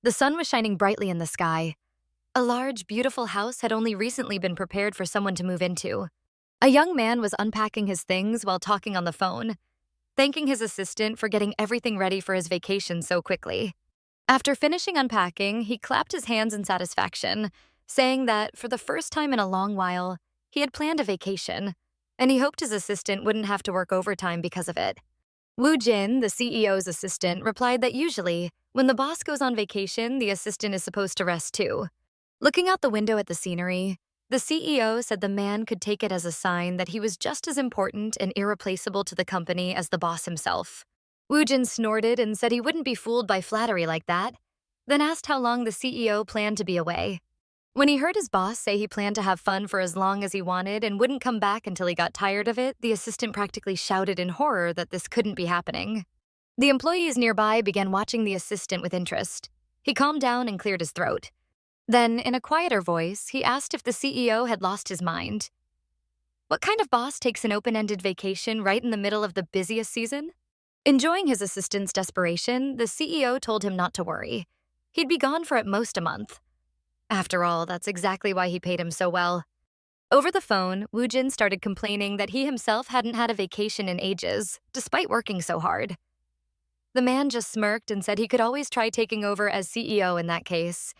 The sun was shining brightly in the sky. A large, beautiful house had only recently been prepared for someone to move into. A young man was unpacking his things while talking on the phone, thanking his assistant for getting everything ready for his vacation so quickly. After finishing unpacking, he clapped his hands in satisfaction, saying that for the first time in a long while, he had planned a vacation, and he hoped his assistant wouldn't have to work overtime because of it. Woo Jin, the CEO's assistant, replied that usually, when the boss goes on vacation, the assistant is supposed to rest too. Looking out the window at the scenery, the CEO said the man could take it as a sign that he was just as important and irreplaceable to the company as the boss himself. Woo Jin snorted and said he wouldn't be fooled by flattery like that, then asked how long the CEO planned to be away. When he heard his boss say he planned to have fun for as long as he wanted and wouldn't come back until he got tired of it, the assistant practically shouted in horror that this couldn't be happening. The employees nearby began watching the assistant with interest. He calmed down and cleared his throat. Then, in a quieter voice, he asked if the CEO had lost his mind. What kind of boss takes an open-ended vacation right in the middle of the busiest season? Enjoying his assistant's desperation, the CEO told him not to worry. He'd be gone for at most a month. After all, that's exactly why he paid him so well. Over the phone, Woo Jin started complaining that he himself hadn't had a vacation in ages, despite working so hard. The man just smirked and said he could always try taking over as CEO in that case,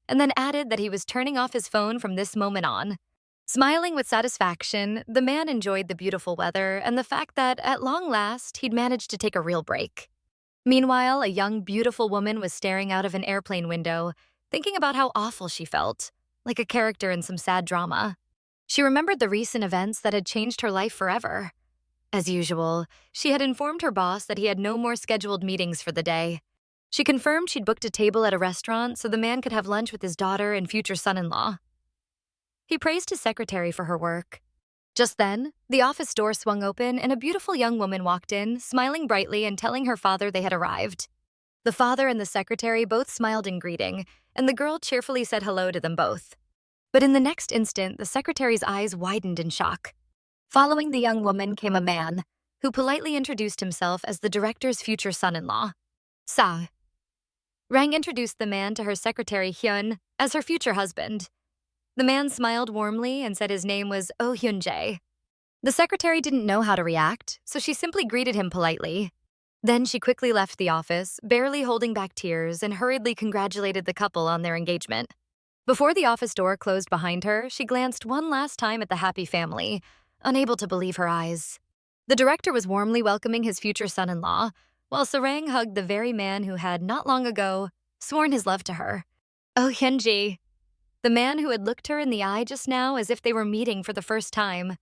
and then added that he was turning off his phone from this moment on. Smiling with satisfaction, the man enjoyed the beautiful weather and the fact that, at long last, he'd managed to take a real break. Meanwhile, a young, beautiful woman was staring out of an airplane window, thinking about how awful she felt, like a character in some sad drama. She remembered the recent events that had changed her life forever. As usual, she had informed her boss that he had no more scheduled meetings for the day. She confirmed she'd booked a table at a restaurant so the man could have lunch with his daughter and future son-in-law. He praised his secretary for her work. Just then, the office door swung open and a beautiful young woman walked in, smiling brightly and telling her father they had arrived. The father and the secretary both smiled in greeting, and the girl cheerfully said hello to them both. But in the next instant, the secretary's eyes widened in shock. Following the young woman came a man, who politely introduced himself as the director's future son-in-law. Sa. Rang introduced the man to her secretary Hyun as her future husband. The man smiled warmly and said his name was Oh Hyun-jae. The secretary didn't know how to react, so she simply greeted him politely. Then she quickly left the office, barely holding back tears, and hurriedly congratulated the couple on their engagement. Before the office door closed behind her, she glanced one last time at the happy family, unable to believe her eyes. The director was warmly welcoming his future son-in-law, while Sarang hugged the very man who had, not long ago, sworn his love to her. Oh Hyun-ji, the man who had looked her in the eye just now as if they were meeting for the first time.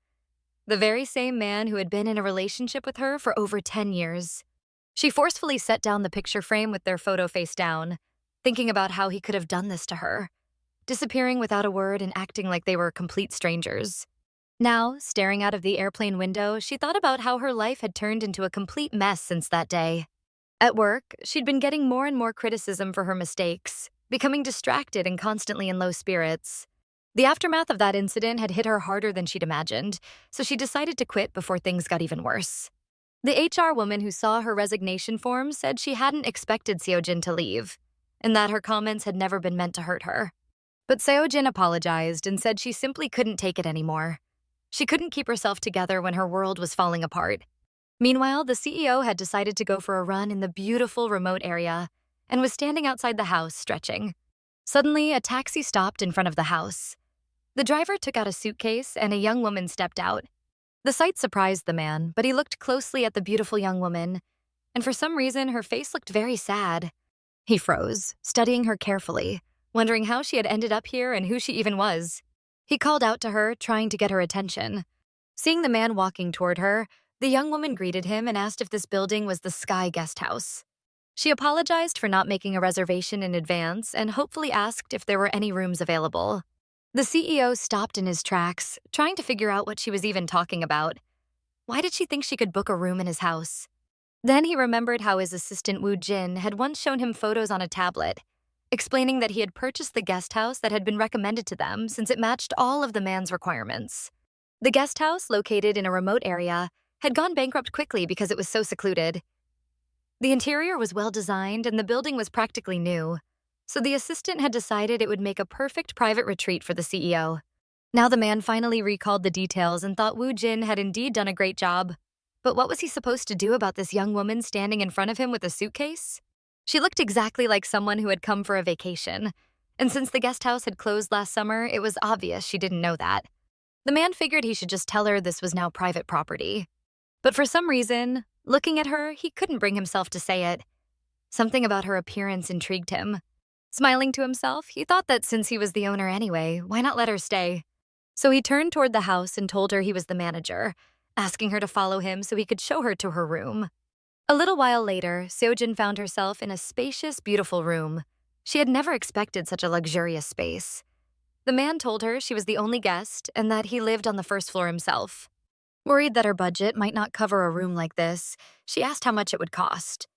The very same man who had been in a relationship with her for over 10 years. She forcefully set down the picture frame with their photo face down, thinking about how he could have done this to her, disappearing without a word and acting like they were complete strangers. Now, staring out of the airplane window, she thought about how her life had turned into a complete mess since that day. At work, she'd been getting more and more criticism for her mistakes, becoming distracted and constantly in low spirits. The aftermath of that incident had hit her harder than she'd imagined, so she decided to quit before things got even worse. The HR woman who saw her resignation form said she hadn't expected Seo Jin to leave, and that her comments had never been meant to hurt her. But Seo Jin apologized and said she simply couldn't take it anymore. She couldn't keep herself together when her world was falling apart. Meanwhile, the CEO had decided to go for a run in the beautiful remote area and was standing outside the house, stretching. Suddenly, a taxi stopped in front of the house. The driver took out a suitcase and a young woman stepped out. The sight surprised the man, but he looked closely at the beautiful young woman, and for some reason, her face looked very sad. He froze, studying her carefully, wondering how she had ended up here and who she even was. He called out to her, trying to get her attention. Seeing the man walking toward her, the young woman greeted him and asked if this building was the Sky Guest House. She apologized for not making a reservation in advance and hopefully asked if there were any rooms available. The CEO stopped in his tracks, trying to figure out what she was even talking about. Why did she think she could book a room in his house? Then he remembered how his assistant Woo Jin had once shown him photos on a tablet, explaining that he had purchased the guest house that had been recommended to them since it matched all of the man's requirements. The guest house, located in a remote area, had gone bankrupt quickly because it was so secluded. The interior was well designed and the building was practically new. So the assistant had decided it would make a perfect private retreat for the CEO. Now the man finally recalled the details and thought Woo-jin had indeed done a great job. But what was he supposed to do about this young woman standing in front of him with a suitcase? She looked exactly like someone who had come for a vacation. And since the guest house had closed last summer, it was obvious she didn't know that. The man figured he should just tell her this was now private property. But for some reason, looking at her, he couldn't bring himself to say it. Something about her appearance intrigued him. Smiling to himself, he thought that since he was the owner anyway, why not let her stay? So he turned toward the house and told her he was the manager, asking her to follow him so he could show her to her room. A little while later, Seo-jin found herself in a spacious, beautiful room. She had never expected such a luxurious space. The man told her she was the only guest and that he lived on the first floor himself. Worried that her budget might not cover a room like this, she asked how much it would cost.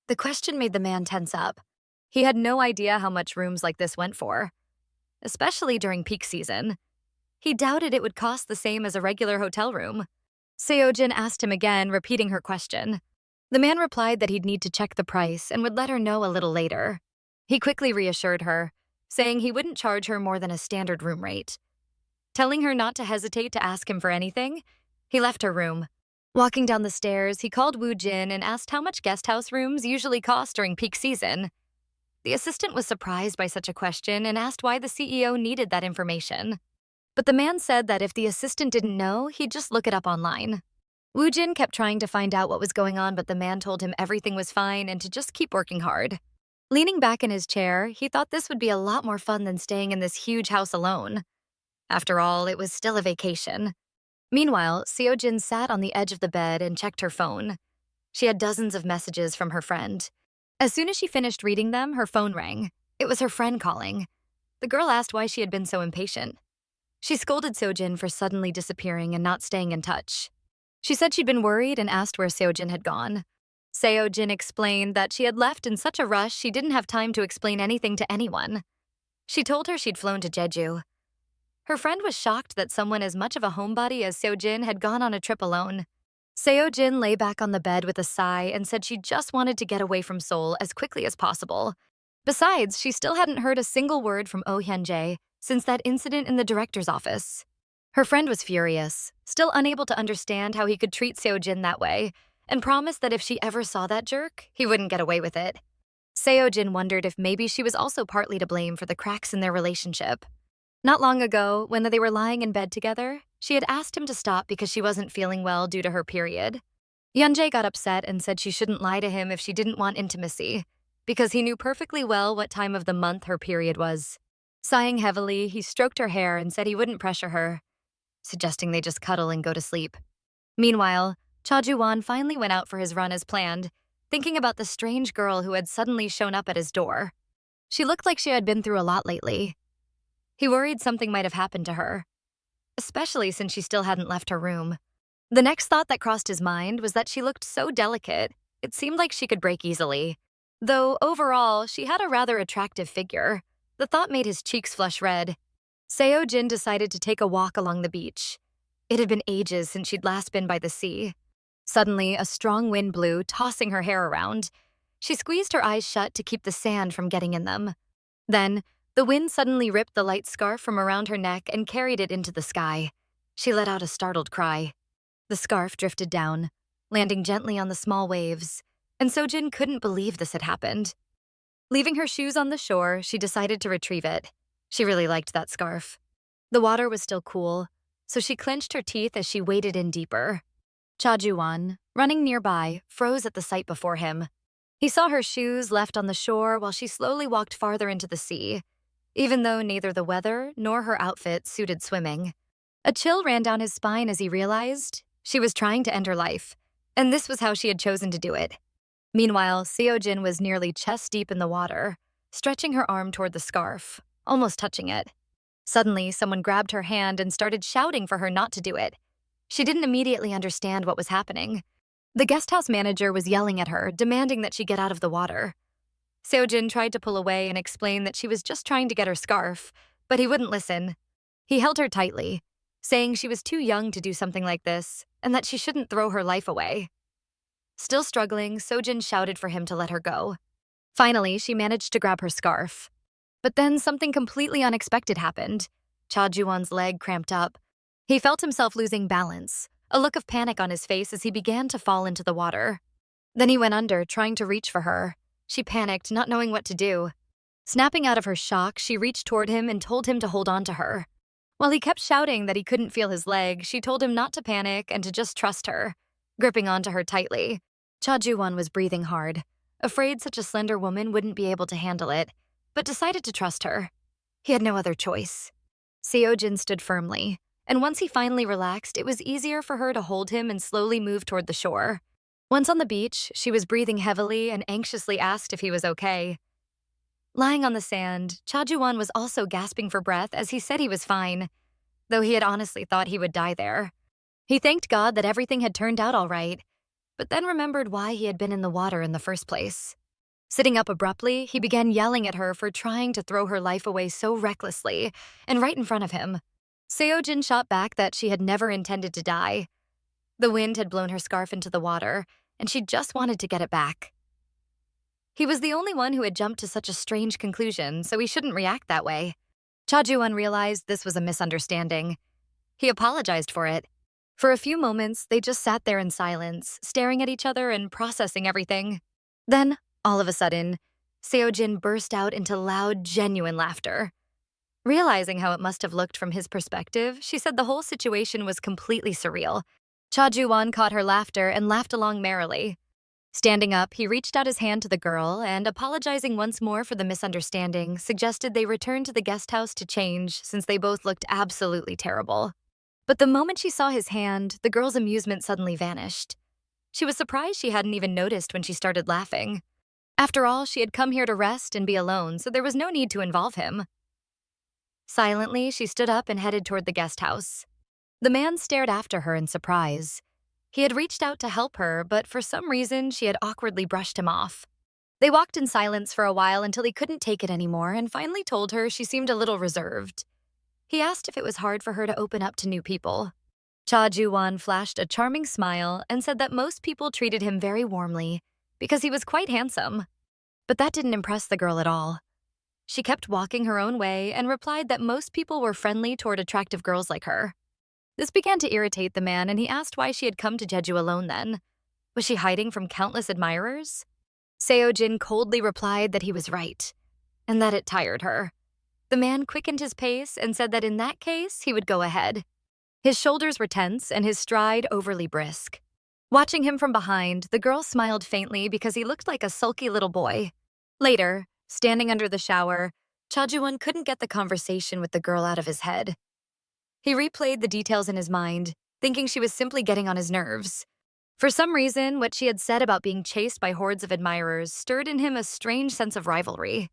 The question made the man tense up. He had no idea how much rooms like this went for, especially during peak season. He doubted it would cost the same as a regular hotel room. Seo-jin asked him again, repeating her question. The man replied that he'd need to check the price and would let her know a little later. He quickly reassured her, saying he wouldn't charge her more than a standard room rate. Telling her not to hesitate to ask him for anything, he left her room. Walking down the stairs, he called Woo-jin and asked how much guest house rooms usually cost during peak season. The assistant was surprised by such a question and asked why the CEO needed that information. But the man said that if the assistant didn't know, he'd just look it up online. Woo-jin kept trying to find out what was going on, but the man told him everything was fine and to just keep working hard. Leaning back in his chair, he thought this would be a lot more fun than staying in this huge house alone. After all, it was still a vacation. Meanwhile, Seo-jin sat on the edge of the bed and checked her phone. She had dozens of messages from her friend. As soon as she finished reading them, her phone rang. It was her friend calling. The girl asked why she had been so impatient. She scolded Seo-jin for suddenly disappearing and not staying in touch. She said she'd been worried and asked where Seo-jin had gone. Seo-jin explained that she had left in such a rush she didn't have time to explain anything to anyone. She told her she'd flown to Jeju. Her friend was shocked that someone as much of a homebody as Seo-jin had gone on a trip alone. Seo-jin lay back on the bed with a sigh and said she just wanted to get away from Seoul as quickly as possible. Besides, she still hadn't heard a single word from Oh Hyun-jae since that incident in the director's office. Her friend was furious, still unable to understand how he could treat Seo-jin that way, and promised that if she ever saw that jerk, he wouldn't get away with it. Seo-jin wondered if maybe she was also partly to blame for the cracks in their relationship. Not long ago, when they were lying in bed together, she had asked him to stop because she wasn't feeling well due to her period. Hyun-jae got upset and said she shouldn't lie to him if she didn't want intimacy, because he knew perfectly well what time of the month her period was. Sighing heavily, he stroked her hair and said he wouldn't pressure her, suggesting they just cuddle and go to sleep. Meanwhile, Cha Joo-wan finally went out for his run as planned, thinking about the strange girl who had suddenly shown up at his door. She looked like she had been through a lot lately. He worried something might have happened to her, especially since she still hadn't left her room. The next thought that crossed his mind was that she looked so delicate, it seemed like she could break easily. Though overall, she had a rather attractive figure. The thought made his cheeks flush red. Seo-jin decided to take a walk along the beach. It had been ages since she'd last been by the sea. Suddenly, a strong wind blew, tossing her hair around. She squeezed her eyes shut to keep the sand from getting in them. Then, the wind suddenly ripped the light scarf from around her neck and carried it into the sky. She let out a startled cry. The scarf drifted down, landing gently on the small waves, and Seo-jin couldn't believe this had happened. Leaving her shoes on the shore, she decided to retrieve it. She really liked that scarf. The water was still cool, so she clenched her teeth as she waded in deeper. Cha Joo-wan, running nearby, froze at the sight before him. He saw her shoes left on the shore while she slowly walked farther into the sea, even though neither the weather nor her outfit suited swimming. A chill ran down his spine as he realized she was trying to end her life, and this was how she had chosen to do it. Meanwhile, Seo-jin was nearly chest-deep in the water, stretching her arm toward the scarf, almost touching it. Suddenly, someone grabbed her hand and started shouting for her not to do it. She didn't immediately understand what was happening. The guesthouse manager was yelling at her, demanding that she get out of the water. Seo-jin tried to pull away and explain that she was just trying to get her scarf, but he wouldn't listen. He held her tightly, saying she was too young to do something like this and that she shouldn't throw her life away. Still struggling, Seo-jin shouted for him to let her go. Finally, she managed to grab her scarf. But then something completely unexpected happened. Cha Joo-wan's leg cramped up. He felt himself losing balance, a look of panic on his face as he began to fall into the water. Then he went under, trying to reach for her. She panicked, not knowing what to do. Snapping out of her shock, she reached toward him and told him to hold on to her. While he kept shouting that he couldn't feel his leg, she told him not to panic and to just trust her, gripping onto her tightly. Cha Joo-wan was breathing hard, afraid such a slender woman wouldn't be able to handle it, but decided to trust her. He had no other choice. Seo Hyun-jin stood firmly, and once he finally relaxed, it was easier for her to hold him and slowly move toward the shore. Once on the beach, she was breathing heavily and anxiously asked if he was okay. Lying on the sand, Cha Joo-wan was also gasping for breath as he said he was fine, though he had honestly thought he would die there. He thanked God that everything had turned out all right, but then remembered why he had been in the water in the first place. Sitting up abruptly, he began yelling at her for trying to throw her life away so recklessly, and right in front of him. Seo Hyun-jin shot back that she had never intended to die. The wind had blown her scarf into the water, and she just wanted to get it back. He was the only one who had jumped to such a strange conclusion, so he shouldn't react that way. Cha Joo-wan realized this was a misunderstanding. He apologized for it. For a few moments, they just sat there in silence, staring at each other and processing everything. Then, all of a sudden, Seo Hyun-jin burst out into loud, genuine laughter. Realizing how it must have looked from his perspective, she said the whole situation was completely surreal. Cha Joo-wan caught her laughter and laughed along merrily. Standing up, he reached out his hand to the girl and, apologizing once more for the misunderstanding, suggested they return to the guest house to change since they both looked absolutely terrible. But the moment she saw his hand, the girl's amusement suddenly vanished. She was surprised she hadn't even noticed when she started laughing. After all, she had come here to rest and be alone, so there was no need to involve him. Silently, she stood up and headed toward the guest house. The man stared after her in surprise. He had reached out to help her, but for some reason, she had awkwardly brushed him off. They walked in silence for a while until he couldn't take it anymore and finally told her she seemed a little reserved. He asked if it was hard for her to open up to new people. Cha Joo-wan flashed a charming smile and said that most people treated him very warmly because he was quite handsome. But that didn't impress the girl at all. She kept walking her own way and replied that most people were friendly toward attractive girls like her. This began to irritate the man, and he asked why she had come to Jeju alone then. Was she hiding from countless admirers? Seo Hyun-jin coldly replied that he was right, and that it tired her. The man quickened his pace and said that in that case, he would go ahead. His shoulders were tense and his stride overly brisk. Watching him from behind, the girl smiled faintly because he looked like a sulky little boy. Later, standing under the shower, Cha Joo-wan couldn't get the conversation with the girl out of his head. He replayed the details in his mind, thinking she was simply getting on his nerves. For some reason, what she had said about being chased by hordes of admirers stirred in him a strange sense of rivalry.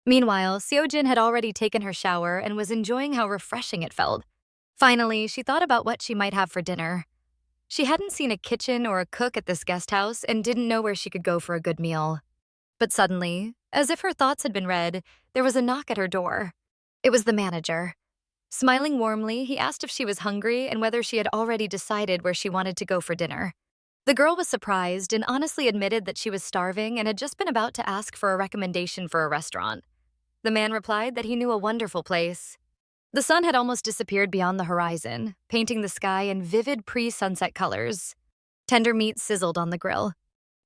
Meanwhile, Seo Hyun-jin had already taken her shower and was enjoying how refreshing it felt. Finally, she thought about what she might have for dinner. She hadn't seen a kitchen or a cook at this guest house and didn't know where she could go for a good meal. But suddenly, as if her thoughts had been read, there was a knock at her door. It was the manager. Smiling warmly, he asked if she was hungry and whether she had already decided where she wanted to go for dinner. The girl was surprised and honestly admitted that she was starving and had just been about to ask for a recommendation for a restaurant. The man replied that he knew a wonderful place. The sun had almost disappeared beyond the horizon, painting the sky in vivid pre-sunset colors. Tender meat sizzled on the grill.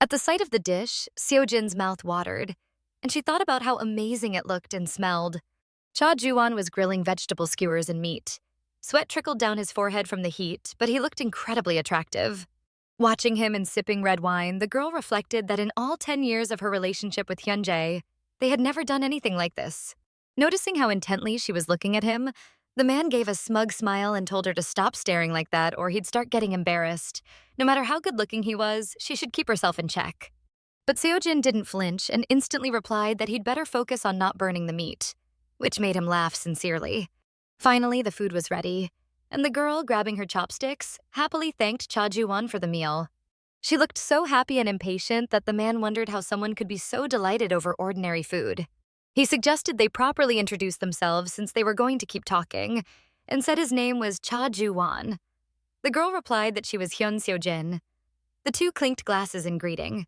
At the sight of the dish, Seo Hyun-jin's mouth watered, and she thought about how amazing it looked and smelled. Cha Joo-wan was grilling vegetable skewers and meat. Sweat trickled down his forehead from the heat, but he looked incredibly attractive. Watching him and sipping red wine, the girl reflected that in all 10 years of her relationship with Hyun-jae, they had never done anything like this. Noticing how intently she was looking at him, the man gave a smug smile and told her to stop staring like that or he'd start getting embarrassed. No matter how good-looking he was, she should keep herself in check. But Seo Hyun-jin didn't flinch and instantly replied that he'd better focus on not burning the meat, which made him laugh sincerely. Finally, the food was ready, and the girl, grabbing her chopsticks, happily thanked Cha Joo-wan for the meal. She looked so happy and impatient that the man wondered how someone could be so delighted over ordinary food. He suggested they properly introduce themselves since they were going to keep talking, and said his name was Cha Joo-wan. The girl replied that she was Hyun Seo-jin. The two clinked glasses in greeting.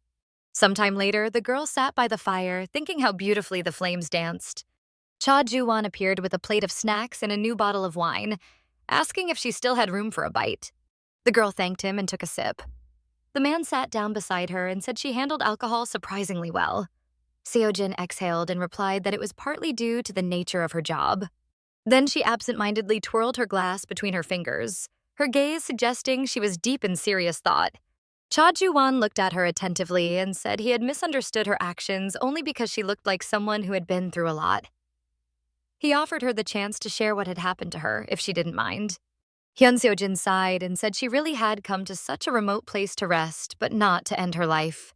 Sometime later, the girl sat by the fire, thinking how beautifully the flames danced. Cha Joo-wan appeared with a plate of snacks and a new bottle of wine, asking if she still had room for a bite. The girl thanked him and took a sip. The man sat down beside her and said she handled alcohol surprisingly well. Seo Hyun-jin exhaled and replied that it was partly due to the nature of her job. Then she absent-mindedly twirled her glass between her fingers, her gaze suggesting she was deep in serious thought. Cha Joo-wan looked at her attentively and said he had misunderstood her actions only because she looked like someone who had been through a lot. He offered her the chance to share what had happened to her, if she didn't mind. Seo-jin sighed and said she really had come to such a remote place to rest, but not to end her life.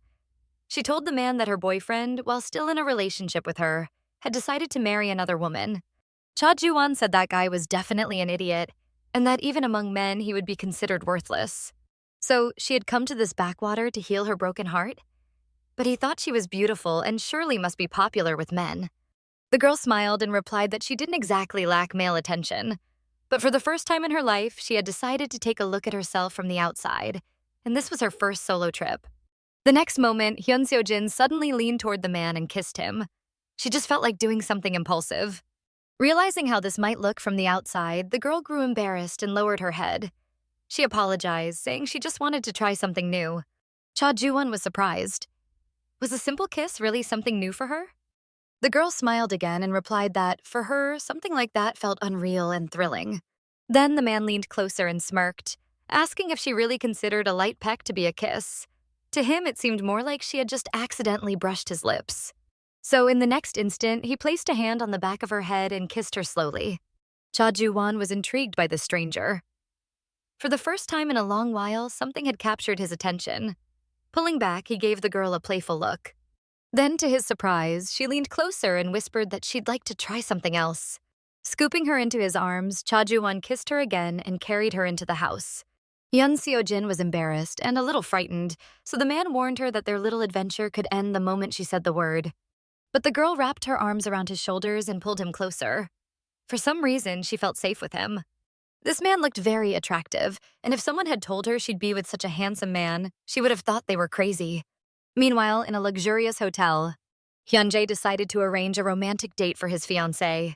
She told the man that her boyfriend, while still in a relationship with her, had decided to marry another woman. Cha Joo-wan said that guy was definitely an idiot, and that even among men he would be considered worthless. So she had come to this backwater to heal her broken heart? But he thought she was beautiful and surely must be popular with men. The girl smiled and replied that she didn't exactly lack male attention. But for the first time in her life, she had decided to take a look at herself from the outside, and this was her first solo trip. The next moment, Seo-jin suddenly leaned toward the man and kissed him. She just felt like doing something impulsive. Realizing how this might look from the outside, the girl grew embarrassed and lowered her head. She apologized, saying she just wanted to try something new. Cha Joo-wan was surprised. Was a simple kiss really something new for her? The girl smiled again and replied that, for her, something like that felt unreal and thrilling. Then the man leaned closer and smirked, asking if she really considered a light peck to be a kiss. To him, it seemed more like she had just accidentally brushed his lips. So in the next instant, he placed a hand on the back of her head and kissed her slowly. Cha Joo-wan was intrigued by the stranger. For the first time in a long while, something had captured his attention. Pulling back, he gave the girl a playful look. Then, to his surprise, she leaned closer and whispered that she'd like to try something else. Scooping her into his arms, Cha Joo-wan kissed her again and carried her into the house. Seo-jin was embarrassed and a little frightened, so the man warned her that their little adventure could end the moment she said the word. But the girl wrapped her arms around his shoulders and pulled him closer. For some reason, she felt safe with him. This man looked very attractive, and if someone had told her she'd be with such a handsome man, she would have thought they were crazy. Meanwhile, in a luxurious hotel, Hyun-jae decided to arrange a romantic date for his fiancée.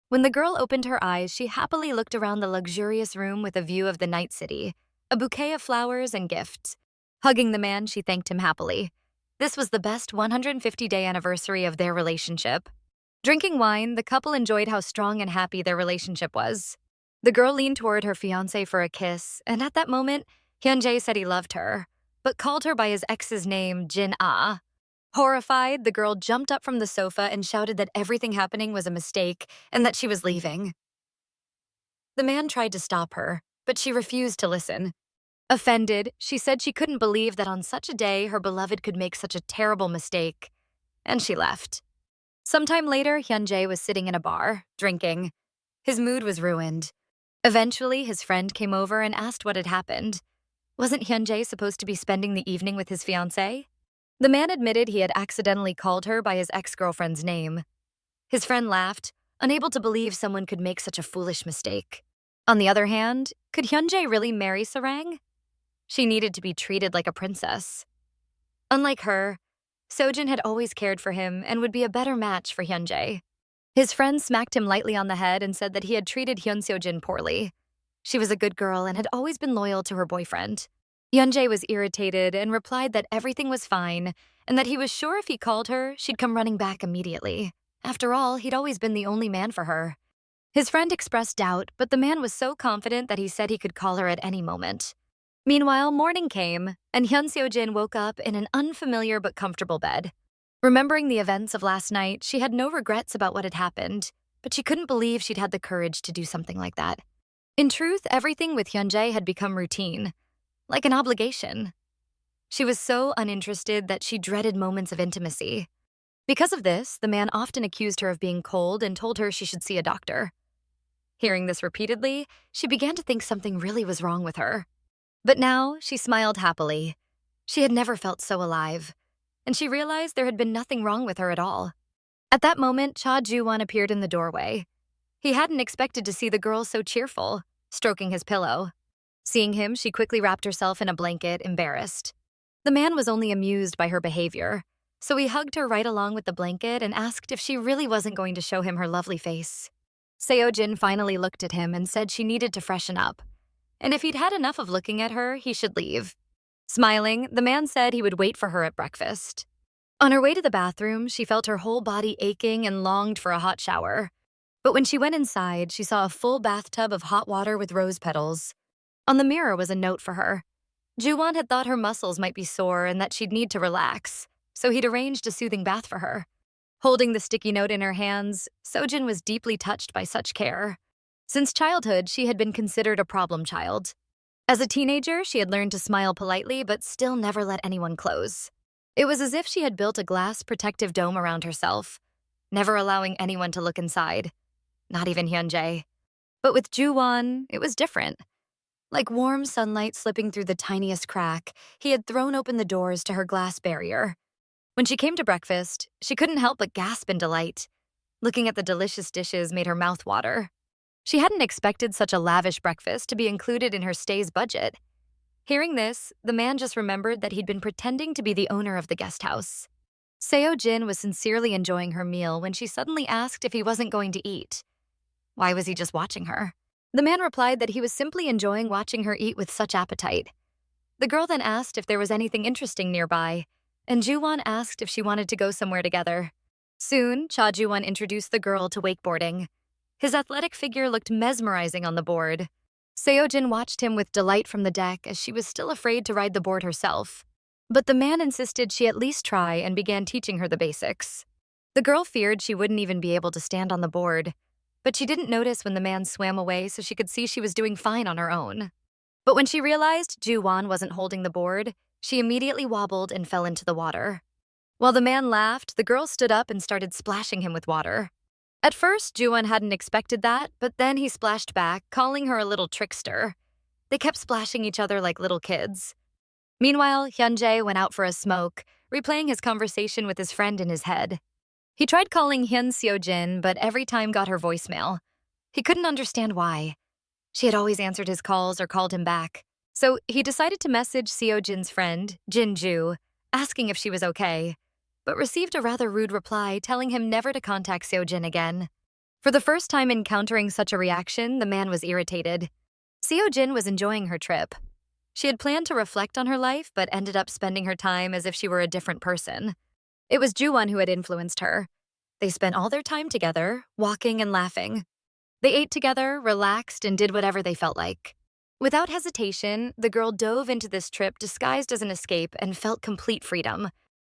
When the girl opened her eyes, she happily looked around the luxurious room with a view of the night city, a bouquet of flowers and gifts. Hugging the man, she thanked him happily. This was the best 150-day anniversary of their relationship. Drinking wine, the couple enjoyed how strong and happy their relationship was. The girl leaned toward her fiancé for a kiss, and at that moment, Hyun-jae said he loved her, but called her by his ex's name, Jin-ah. Horrified, the girl jumped up from the sofa and shouted that everything happening was a mistake and that she was leaving. The man tried to stop her, but she refused to listen. Offended, she said she couldn't believe that on such a day her beloved could make such a terrible mistake, and she left. Sometime later, Hyun-jae was sitting in a bar, drinking. His mood was ruined. Eventually, his friend came over and asked what had happened. Wasn't Hyun-jae supposed to be spending the evening with his fiancée? The man admitted he had accidentally called her by his ex-girlfriend's name. His friend laughed, unable to believe someone could make such a foolish mistake. On the other hand, could Hyun-jae really marry Sarang? She needed to be treated like a princess. Unlike her, Seo-jin had always cared for him and would be a better match for Hyun-jae. His friend smacked him lightly on the head and said that he had treated Seo-jin poorly. She was a good girl and had always been loyal to her boyfriend. Hyun-jae was irritated and replied that everything was fine and that he was sure if he called her, she'd come running back immediately. After all, he'd always been the only man for her. His friend expressed doubt, but the man was so confident that he said he could call her at any moment. Meanwhile, morning came, and Seo-jin woke up in an unfamiliar but comfortable bed. Remembering the events of last night, she had no regrets about what had happened, but she couldn't believe she'd had the courage to do something like that. In truth, everything with Hyun-jae had become routine, like an obligation. She was so uninterested that she dreaded moments of intimacy. Because of this, the man often accused her of being cold and told her she should see a doctor. Hearing this repeatedly, she began to think something really was wrong with her. But now, she smiled happily. She had never felt so alive, and she realized there had been nothing wrong with her at all. At that moment, Cha Joo-wan appeared in the doorway. He hadn't expected to see the girl so cheerful, stroking his pillow. Seeing him, she quickly wrapped herself in a blanket, embarrassed. The man was only amused by her behavior, so he hugged her right along with the blanket and asked if she really wasn't going to show him her lovely face. Seo-jin finally looked at him and said she needed to freshen up, and if he'd had enough of looking at her, he should leave. Smiling, the man said he would wait for her at breakfast. On her way to the bathroom, she felt her whole body aching and longed for a hot shower. But when she went inside, she saw a full bathtub of hot water with rose petals. On the mirror was a note for her. Joo-wan had thought her muscles might be sore and that she'd need to relax, so he'd arranged a soothing bath for her. Holding the sticky note in her hands, Seo-jin was deeply touched by such care. Since childhood, she had been considered a problem child. As a teenager, she had learned to smile politely but still never let anyone close. It was as if she had built a glass protective dome around herself, never allowing anyone to look inside, not even Hyun-jae. But with Joo-wan, it was different. Like warm sunlight slipping through the tiniest crack, he had thrown open the doors to her glass barrier. When she came to breakfast, she couldn't help but gasp in delight. Looking at the delicious dishes made her mouth water. She hadn't expected such a lavish breakfast to be included in her stay's budget. Hearing this, the man just remembered that he'd been pretending to be the owner of the guest house. Seo-jin was sincerely enjoying her meal when she suddenly asked if he wasn't going to eat. Why was he just watching her? The man replied that he was simply enjoying watching her eat with such appetite. The girl then asked if there was anything interesting nearby, and Joo-wan asked if she wanted to go somewhere together. Soon, Cha Joo-wan introduced the girl to wakeboarding. His athletic figure looked mesmerizing on the board. Seo-jin watched him with delight from the deck as she was still afraid to ride the board herself. But the man insisted she at least try and began teaching her the basics. The girl feared she wouldn't even be able to stand on the board, but she didn't notice when the man swam away so she could see she was doing fine on her own. But when she realized Joo-wan wasn't holding the board, she immediately wobbled and fell into the water. While the man laughed, the girl stood up and started splashing him with water. At first, Joo-wan hadn't expected that, but then he splashed back, calling her a little trickster. They kept splashing each other like little kids. Meanwhile, Hyun-jae went out for a smoke, replaying his conversation with his friend in his head. He tried calling Hyun Seo-jin, but every time got her voicemail. He couldn't understand why. She had always answered his calls or called him back. So he decided to message Seo-jin's friend, Jin-ju, asking if she was okay, but received a rather rude reply telling him never to contact Seo-jin again. For the first time encountering such a reaction, the man was irritated. Seo-jin was enjoying her trip. She had planned to reflect on her life, but ended up spending her time as if she were a different person. It was Joo-wan who had influenced her. They spent all their time together, walking and laughing. They ate together, relaxed, and did whatever they felt like. Without hesitation, the girl dove into this trip disguised as an escape and felt complete freedom.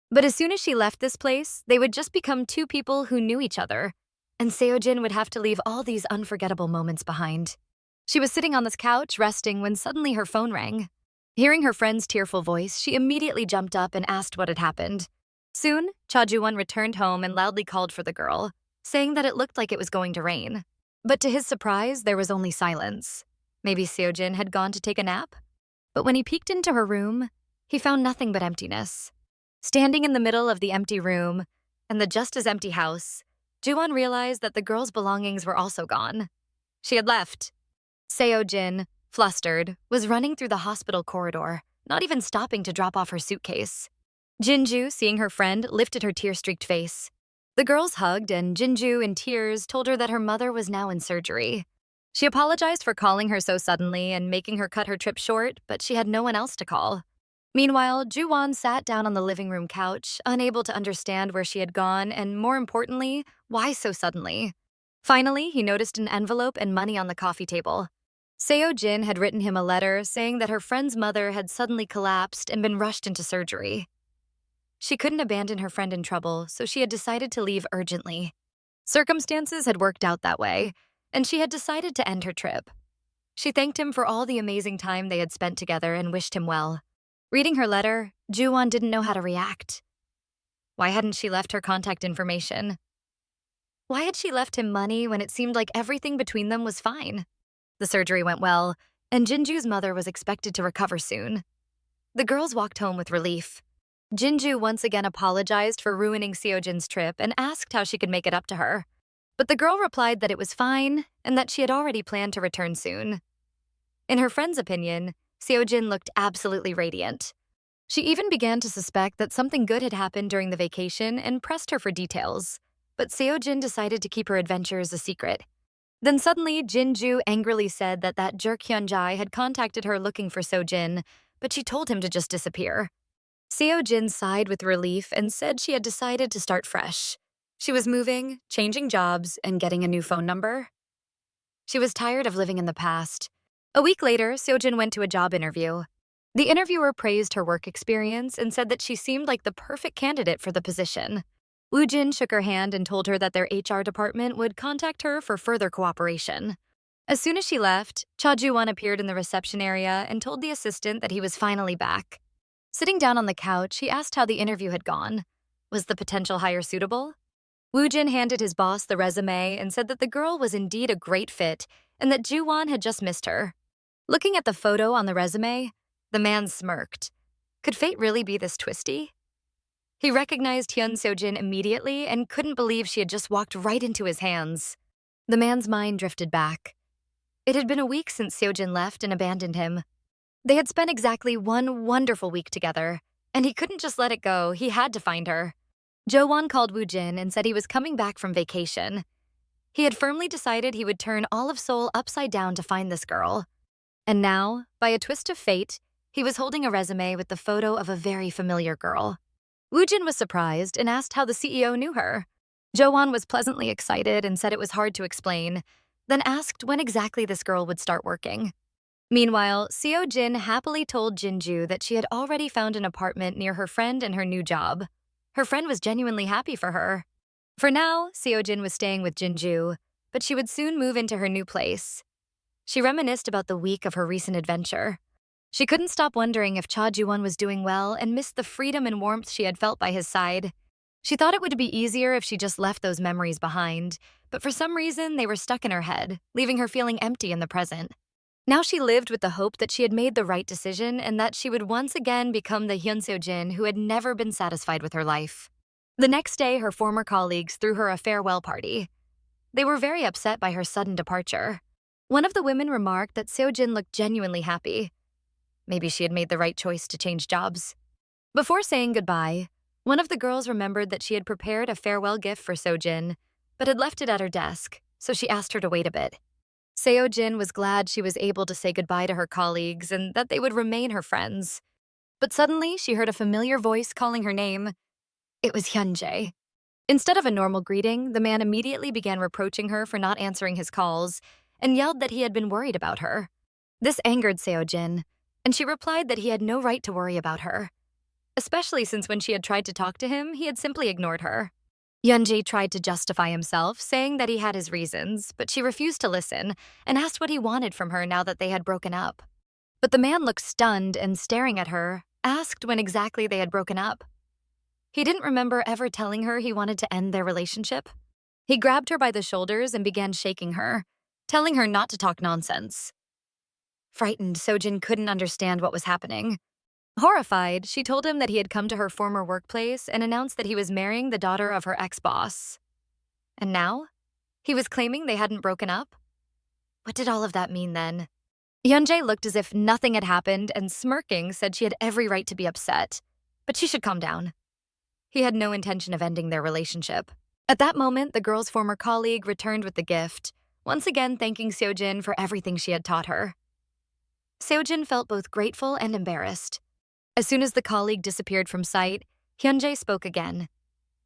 But as soon as she left this place, they would just become two people who knew each other, and Seo-jin would have to leave all these unforgettable moments behind. She was sitting on this couch, resting, when suddenly her phone rang. Hearing her friend's tearful voice, she immediately jumped up and asked what had happened. Soon, Cha Joo-wan returned home and loudly called for the girl, saying that it looked like it was going to rain. But to his surprise, there was only silence. Maybe Seo-jin had gone to take a nap? But when he peeked into her room, he found nothing but emptiness. Standing in the middle of the empty room and the just as empty house, Joo-wan realized that the girl's belongings were also gone. She had left. Seo-jin, flustered, was running through the hospital corridor, not even stopping to drop off her suitcase. Jin-ju, seeing her friend, lifted her tear-streaked face. The girls hugged, and Jin-ju, in tears, told her that her mother was now in surgery. She apologized for calling her so suddenly and making her cut her trip short, but she had no one else to call. Meanwhile, Joo-wan sat down on the living room couch, unable to understand where she had gone and, more importantly, why so suddenly. Finally, he noticed an envelope and money on the coffee table. Seo-jin had written him a letter saying that her friend's mother had suddenly collapsed and been rushed into surgery. She couldn't abandon her friend in trouble, so she had decided to leave urgently. Circumstances had worked out that way, and she had decided to end her trip. She thanked him for all the amazing time they had spent together and wished him well. Reading her letter, Joo-wan didn't know how to react. Why hadn't she left her contact information? Why had she left him money when it seemed like everything between them was fine? The surgery went well, and Jinju's mother was expected to recover soon. The girls walked home with relief. Jinju once again apologized for ruining Seo-jin's trip and asked how she could make it up to her. But the girl replied that it was fine and that she had already planned to return soon. In her friend's opinion, Seo-jin looked absolutely radiant. She even began to suspect that something good had happened during the vacation and pressed her for details. But Seo-jin decided to keep her adventures a secret. Then suddenly, Jin-ju angrily said that jerk Hyun-jae had contacted her looking for Seo-jin, but she told him to just disappear. Seo-jin sighed with relief and said she had decided to start fresh. She was moving, changing jobs, and getting a new phone number. She was tired of living in the past. A week later, Seo-jin went to a job interview. The interviewer praised her work experience and said that she seemed like the perfect candidate for the position. Woo-jin shook her hand and told her that their HR department would contact her for further cooperation. As soon as she left, Cha Joo-wan appeared in the reception area and told the assistant that he was finally back. Sitting down on the couch, he asked how the interview had gone. Was the potential hire suitable? Woo-jin handed his boss the resume and said that the girl was indeed a great fit and that Joo-wan had just missed her. Looking at the photo on the resume, the man smirked. Could fate really be this twisty? He recognized Hyun Seo-jin immediately and couldn't believe she had just walked right into his hands. The man's mind drifted back. It had been a week since Seo-jin left and abandoned him. They had spent exactly one wonderful week together, and he couldn't just let it go. He had to find her. Jo-won called Woo-jin and said he was coming back from vacation. He had firmly decided he would turn all of Seoul upside down to find this girl. And now, by a twist of fate, he was holding a resume with the photo of a very familiar girl. Woo-jin was surprised and asked how the CEO knew her. Jo-won was pleasantly excited and said it was hard to explain, then asked when exactly this girl would start working. Meanwhile, Seo-jin happily told Jin-ju that she had already found an apartment near her friend and her new job. Her friend was genuinely happy for her. For now, Seo-jin was staying with Jin-ju, but she would soon move into her new place. She reminisced about the week of her recent adventure. She couldn't stop wondering if Cha Joo-wan was doing well and missed the freedom and warmth she had felt by his side. She thought it would be easier if she just left those memories behind, but for some reason they were stuck in her head, leaving her feeling empty in the present. Now she lived with the hope that she had made the right decision and that she would once again become the Hyun Seo-jin who had never been satisfied with her life. The next day, her former colleagues threw her a farewell party. They were very upset by her sudden departure. One of the women remarked that Seo-jin looked genuinely happy. Maybe she had made the right choice to change jobs. Before saying goodbye, one of the girls remembered that she had prepared a farewell gift for Seo-jin, but had left it at her desk, so she asked her to wait a bit. Seo-jin was glad she was able to say goodbye to her colleagues and that they would remain her friends. But suddenly, she heard a familiar voice calling her name. It was Hyun-jae. Instead of a normal greeting, the man immediately began reproaching her for not answering his calls and yelled that he had been worried about her. This angered Seo-jin, and she replied that he had no right to worry about her, especially since when she had tried to talk to him, he had simply ignored her. Hyun-jae tried to justify himself, saying that he had his reasons, but she refused to listen and asked what he wanted from her now that they had broken up. But the man looked stunned and, staring at her, asked when exactly they had broken up. He didn't remember ever telling her he wanted to end their relationship. He grabbed her by the shoulders and began shaking her, telling her not to talk nonsense. Frightened, Seo-jin couldn't understand what was happening. Horrified, she told him that he had come to her former workplace and announced that he was marrying the daughter of her ex-boss. And now? He was claiming they hadn't broken up? What did all of that mean then? Hyun-jae looked as if nothing had happened and, smirking, said she had every right to be upset, but she should calm down. He had no intention of ending their relationship. At that moment, the girl's former colleague returned with the gift, once again thanking Seo-jin for everything she had taught her. Seo-jin felt both grateful and embarrassed. As soon as the colleague disappeared from sight, Hyun-jae spoke again.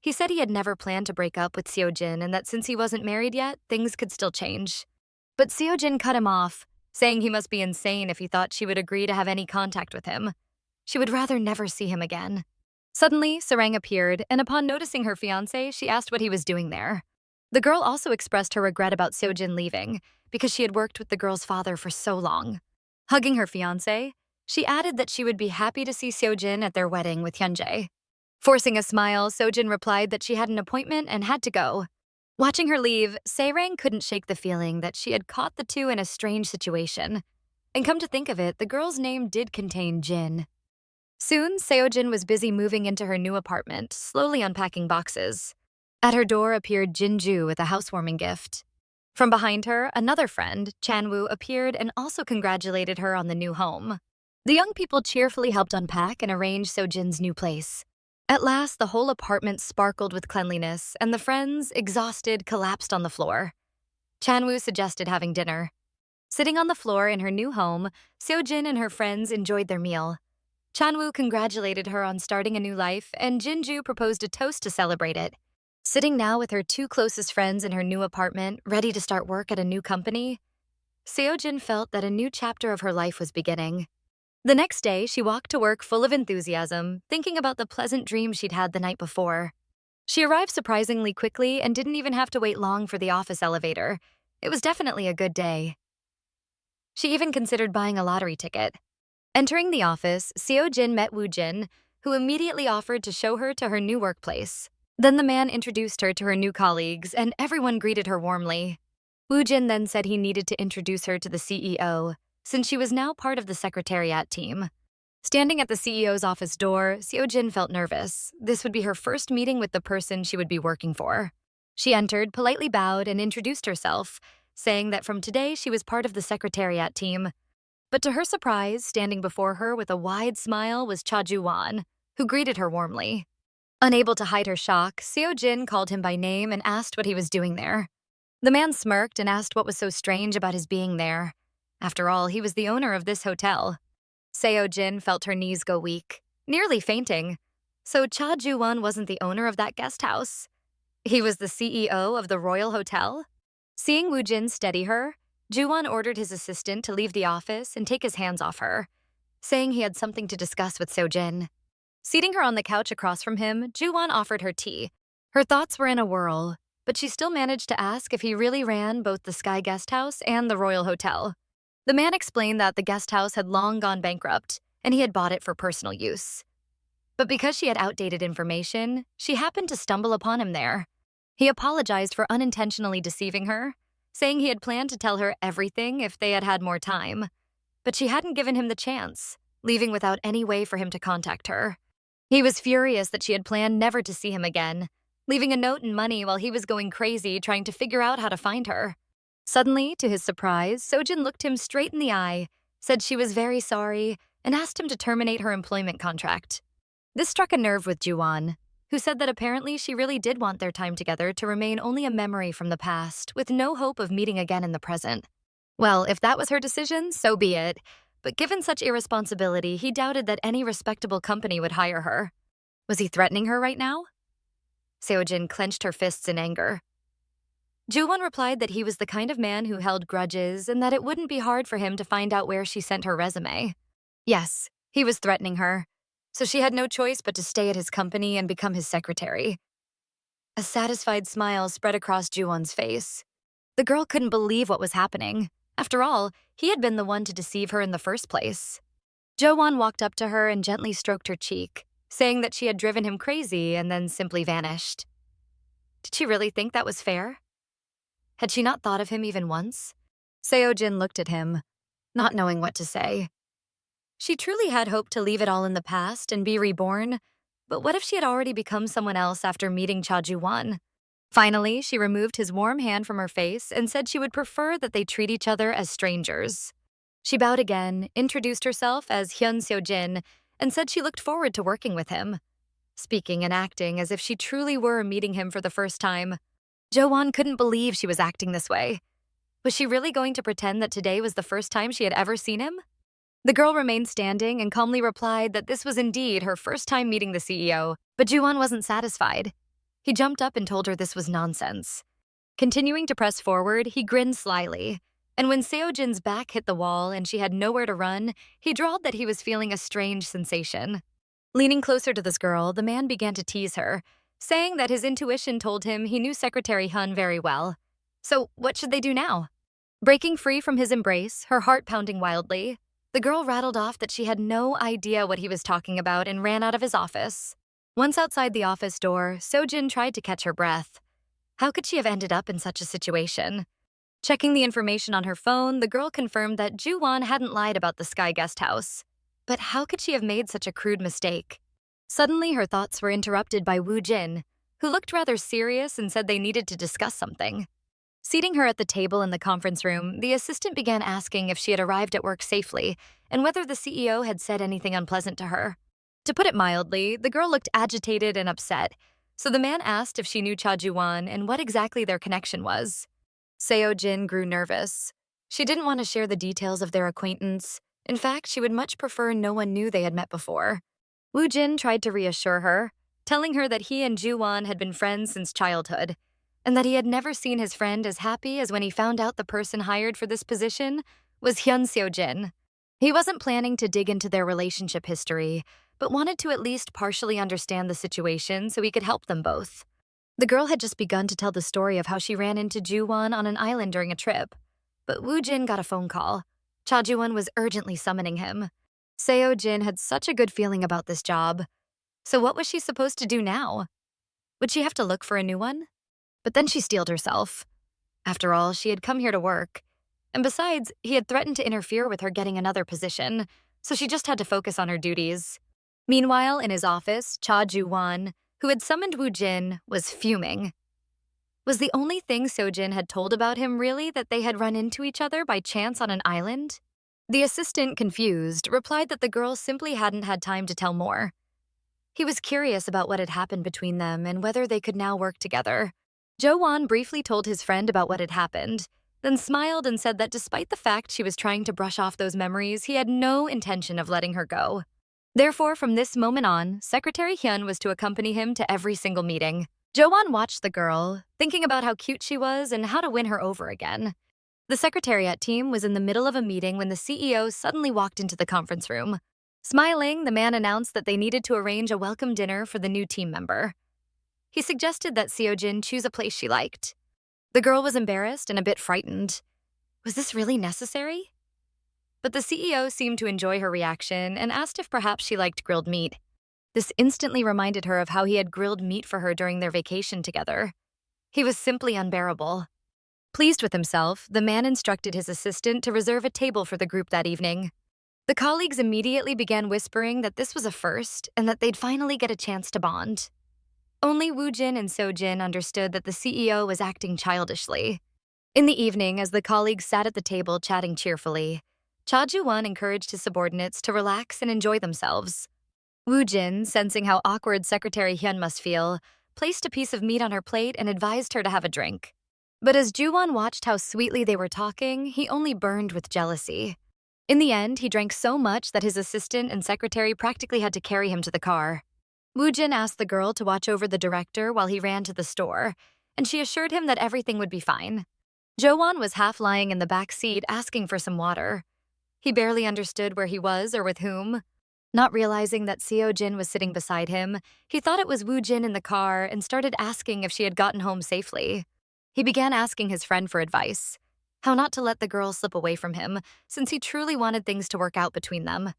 He said he had never planned to break up with Seo-jin and that since he wasn't married yet, things could still change. But Seo-jin cut him off, saying he must be insane if he thought she would agree to have any contact with him. She would rather never see him again. Suddenly, Sarang appeared, and upon noticing her fiancé, she asked what he was doing there. The girl also expressed her regret about Seo-jin leaving, because she had worked with the girl's father for so long. Hugging her fiancé, she added that she would be happy to see Seo-jin at their wedding with Hyun-jae. Forcing a smile, Seo-jin replied that she had an appointment and had to go. Watching her leave, Sarang couldn't shake the feeling that she had caught the two in a strange situation. And come to think of it, the girl's name did contain Jin. Soon, Seo-jin was busy moving into her new apartment, slowly unpacking boxes. At her door appeared Jin-ju with a housewarming gift. From behind her, another friend, Chan-woo, appeared and also congratulated her on the new home. The young people cheerfully helped unpack and arrange Seo-jin's new place. At last, the whole apartment sparkled with cleanliness, and the friends, exhausted, collapsed on the floor. Chanwoo suggested having dinner. Sitting on the floor in her new home, Seo-jin and her friends enjoyed their meal. Chanwoo congratulated her on starting a new life, and Jinju proposed a toast to celebrate it. Sitting now with her two closest friends in her new apartment, ready to start work at a new company, Seo-jin felt that a new chapter of her life was beginning. The next day, she walked to work full of enthusiasm, thinking about the pleasant dream she'd had the night before. She arrived surprisingly quickly and didn't even have to wait long for the office elevator. It was definitely a good day. She even considered buying a lottery ticket. Entering the office, Seo-jin met Woo-jin, who immediately offered to show her to her new workplace. Then the man introduced her to her new colleagues, and everyone greeted her warmly. Woo-jin then said he needed to introduce her to the CEO, since she was now part of the secretariat team. Standing at the CEO's office door, Seo-jin felt nervous. This would be her first meeting with the person she would be working for. She entered, politely bowed, and introduced herself, saying that from today she was part of the secretariat team. But to her surprise, standing before her with a wide smile was Cha Joo-wan, who greeted her warmly. Unable to hide her shock, Seo-jin called him by name and asked what he was doing there. The man smirked and asked what was so strange about his being there. After all, he was the owner of this hotel. Seo-jin felt her knees go weak, nearly fainting. So Cha Joo-wan wasn't the owner of that guest house. He was the CEO of the Royal Hotel? Seeing Woo-jin steady her, Joo-wan ordered his assistant to leave the office and take his hands off her, saying he had something to discuss with Seo-jin. Seating her on the couch across from him, Joo-wan offered her tea. Her thoughts were in a whirl, but she still managed to ask if he really ran both the Sky Guest House and the Royal Hotel. The man explained that the guest house had long gone bankrupt, and he had bought it for personal use. But because she had outdated information, she happened to stumble upon him there. He apologized for unintentionally deceiving her, saying he had planned to tell her everything if they had had more time. But she hadn't given him the chance, leaving without any way for him to contact her. He was furious that she had planned never to see him again, leaving a note and money while he was going crazy trying to figure out how to find her. Suddenly, to his surprise, Seo-jin looked him straight in the eye, said she was very sorry, and asked him to terminate her employment contract. This struck a nerve with Joo-wan, who said that apparently she really did want their time together to remain only a memory from the past, with no hope of meeting again in the present. Well, if that was her decision, so be it. But given such irresponsibility, he doubted that any respectable company would hire her. Was he threatening her right now? Seo-jin clenched her fists in anger. Joo-wan replied that he was the kind of man who held grudges and that it wouldn't be hard for him to find out where she sent her resume. Yes, he was threatening her, so she had no choice but to stay at his company and become his secretary. A satisfied smile spread across Joo-wan's face. The girl couldn't believe what was happening. After all, he had been the one to deceive her in the first place. Jo-wan walked up to her and gently stroked her cheek, saying that she had driven him crazy and then simply vanished. Did she really think that was fair? Had she not thought of him even once? Seo-jin looked at him, not knowing what to say. She truly had hoped to leave it all in the past and be reborn, but what if she had already become someone else after meeting Cha Joo-wan? Finally, she removed his warm hand from her face and said she would prefer that they treat each other as strangers. She bowed again, introduced herself as Seo-jin, and said she looked forward to working with him, speaking and acting as if she truly were meeting him for the first time. Jo-wan couldn't believe she was acting this way. Was she really going to pretend that today was the first time she had ever seen him? The girl remained standing and calmly replied that this was indeed her first time meeting the CEO, but Jo-wan wasn't satisfied. He jumped up and told her this was nonsense. Continuing to press forward, he grinned slyly, and when Seo-jin's back hit the wall and she had nowhere to run, he drawled that he was feeling a strange sensation. Leaning closer to this girl, the man began to tease her, saying that his intuition told him he knew Secretary Hun very well. So what should they do now? Breaking free from his embrace, her heart pounding wildly, the girl rattled off that she had no idea what he was talking about and ran out of his office. Once outside the office door, Seo-jin tried to catch her breath. How could she have ended up in such a situation? Checking the information on her phone, the girl confirmed that Joo-wan hadn't lied about the Sky Guest House. But how could she have made such a crude mistake? Suddenly, her thoughts were interrupted by Woo-jin, who looked rather serious and said they needed to discuss something. Seating her at the table in the conference room, the assistant began asking if she had arrived at work safely and whether the CEO had said anything unpleasant to her. To put it mildly, the girl looked agitated and upset, so the man asked if she knew Cha Joo-wan and what exactly their connection was. Seo Jin grew nervous. She didn't want to share the details of their acquaintance. In fact, she would much prefer no one knew they had met before. Woo Jin tried to reassure her, telling her that he and Joo-wan had been friends since childhood, and that he had never seen his friend as happy as when he found out the person hired for this position was Hyun Seo-jin. He wasn't planning to dig into their relationship history, but wanted to at least partially understand the situation so he could help them both. The girl had just begun to tell the story of how she ran into Joo-wan on an island during a trip, but Woo Jin got a phone call. Cha Joo-wan was urgently summoning him. Seo Jin had such a good feeling about this job. So what was she supposed to do now? Would she have to look for a new one? But then she steeled herself. After all, she had come here to work. And besides, he had threatened to interfere with her getting another position, so she just had to focus on her duties. Meanwhile, in his office, Cha Joo-wan, who had summoned Woo Jin, was fuming. Was the only thing Seo-jin had told about him really that they had run into each other by chance on an island? The assistant, confused, replied that the girl simply hadn't had time to tell more. He was curious about what had happened between them and whether they could now work together. Jo-wan briefly told his friend about what had happened, then smiled and said that despite the fact she was trying to brush off those memories, he had no intention of letting her go. Therefore, from this moment on, Secretary Hyun was to accompany him to every single meeting. Jo-wan watched the girl, thinking about how cute she was and how to win her over again. The secretariat team was in the middle of a meeting when the CEO suddenly walked into the conference room. Smiling, the man announced that they needed to arrange a welcome dinner for the new team member. He suggested that Seo-jin choose a place she liked. The girl was embarrassed and a bit frightened. Was this really necessary? But the CEO seemed to enjoy her reaction and asked if perhaps she liked grilled meat. This instantly reminded her of how he had grilled meat for her during their vacation together. He was simply unbearable. Pleased with himself, the man instructed his assistant to reserve a table for the group that evening. The colleagues immediately began whispering that this was a first and that they'd finally get a chance to bond. Only Woo Jin and Seo Jin understood that the CEO was acting childishly. In the evening, as the colleagues sat at the table chatting cheerfully, Cha Joo-wan encouraged his subordinates to relax and enjoy themselves. Woo Jin, sensing how awkward Secretary Hyun must feel, placed a piece of meat on her plate and advised her to have a drink. But as Joo-wan watched how sweetly they were talking, he only burned with jealousy. In the end, he drank so much that his assistant and secretary practically had to carry him to the car. Woo Jin asked the girl to watch over the director while he ran to the store, and she assured him that everything would be fine. Jo-wan was half lying in the back seat asking for some water. He barely understood where he was or with whom. Not realizing that Seo Jin was sitting beside him, he thought it was Woo Jin in the car and started asking if she had gotten home safely. He began asking his friend for advice, how not to let the girl slip away from him, since he truly wanted things to work out between them.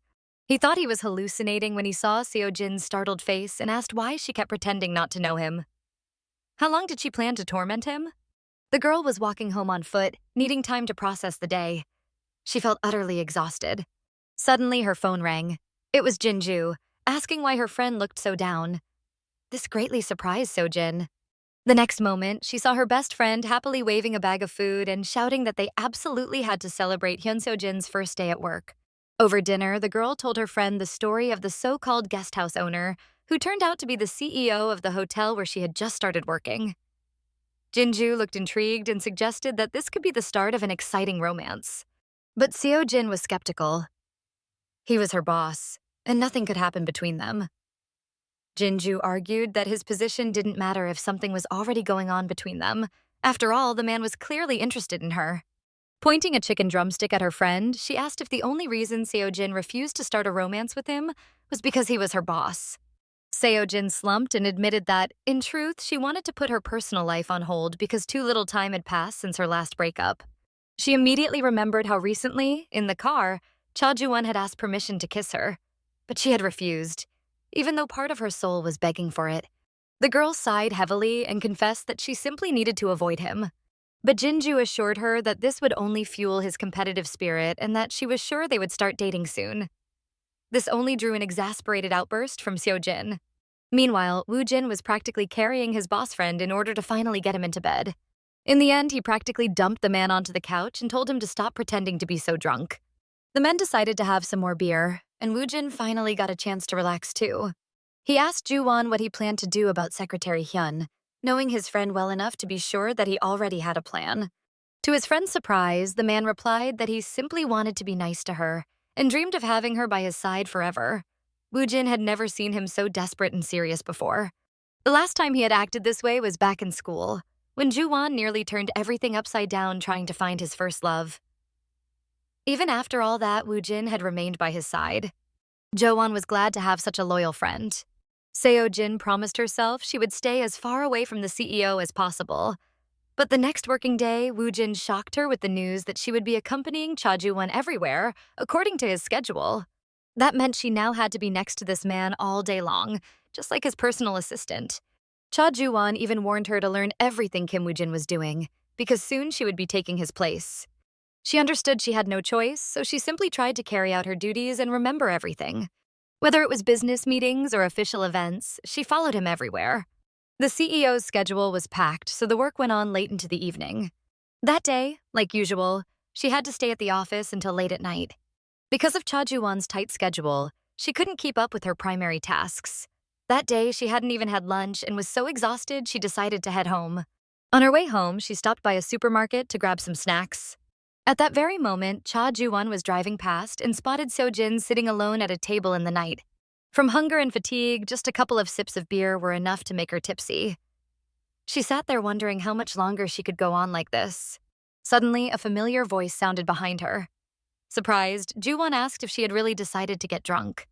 He thought he was hallucinating when he saw Seo Jin's startled face and asked why she kept pretending not to know him. How long did she plan to torment him? The girl was walking home on foot, needing time to process the day. She felt utterly exhausted. Suddenly, her phone rang. It was Jinju, asking why her friend looked so down. This greatly surprised Seo Jin. The next moment, she saw her best friend happily waving a bag of food and shouting that they absolutely had to celebrate Hyun Seo Jin's first day at work. Over dinner, the girl told her friend the story of the so-called guest house owner, who turned out to be the CEO of the hotel where she had just started working. Jinju looked intrigued and suggested that this could be the start of an exciting romance. But Seo Jin was skeptical. He was her boss, and nothing could happen between them. Jinju argued that his position didn't matter if something was already going on between them. After all, the man was clearly interested in her. Pointing a chicken drumstick at her friend, she asked if the only reason Seo Jin refused to start a romance with him was because he was her boss. Seo Jin slumped and admitted that, in truth, she wanted to put her personal life on hold because too little time had passed since her last breakup. She immediately remembered how recently, in the car, Cha Joo-wan had asked permission to kiss her, but she had refused, even though part of her soul was begging for it. The girl sighed heavily and confessed that she simply needed to avoid him. But Jinju assured her that this would only fuel his competitive spirit and that she was sure they would start dating soon. This only drew an exasperated outburst from Seo Jin. Meanwhile, Woo Jin was practically carrying his boss friend in order to finally get him into bed. In the end, he practically dumped the man onto the couch and told him to stop pretending to be so drunk. The men decided to have some more beer, and Woo-jin finally got a chance to relax too. He asked Joo-wan what he planned to do about Secretary Hyun, knowing his friend well enough to be sure that he already had a plan. To his friend's surprise, the man replied that he simply wanted to be nice to her and dreamed of having her by his side forever. Woo-jin had never seen him so desperate and serious before. The last time he had acted this way was back in school, when Joo-wan nearly turned everything upside down trying to find his first love. Even after all that, Woo-jin had remained by his side. Jo-wan was glad to have such a loyal friend. Seo Jin promised herself she would stay as far away from the CEO as possible. But the next working day, Woo-jin shocked her with the news that she would be accompanying Cha Joo-wan everywhere, according to his schedule. That meant she now had to be next to this man all day long, just like his personal assistant. Cha Joo-wan even warned her to learn everything Kim Woo-jin was doing, because soon she would be taking his place. She understood she had no choice, so she simply tried to carry out her duties and remember everything. Whether it was business meetings or official events, she followed him everywhere. The CEO's schedule was packed, so the work went on late into the evening. That day, like usual, she had to stay at the office until late at night. Because of Cha Joo-wan's tight schedule, she couldn't keep up with her primary tasks. That day, she hadn't even had lunch and was so exhausted she decided to head home. On her way home, she stopped by a supermarket to grab some snacks. At that very moment, Cha Joo-wan was driving past and spotted Seo Jin sitting alone at a table in the night. From hunger and fatigue, just a couple of sips of beer were enough to make her tipsy. She sat there wondering how much longer she could go on like this. Suddenly, a familiar voice sounded behind her. Surprised, Joo-wan asked if she had really decided to get drunk.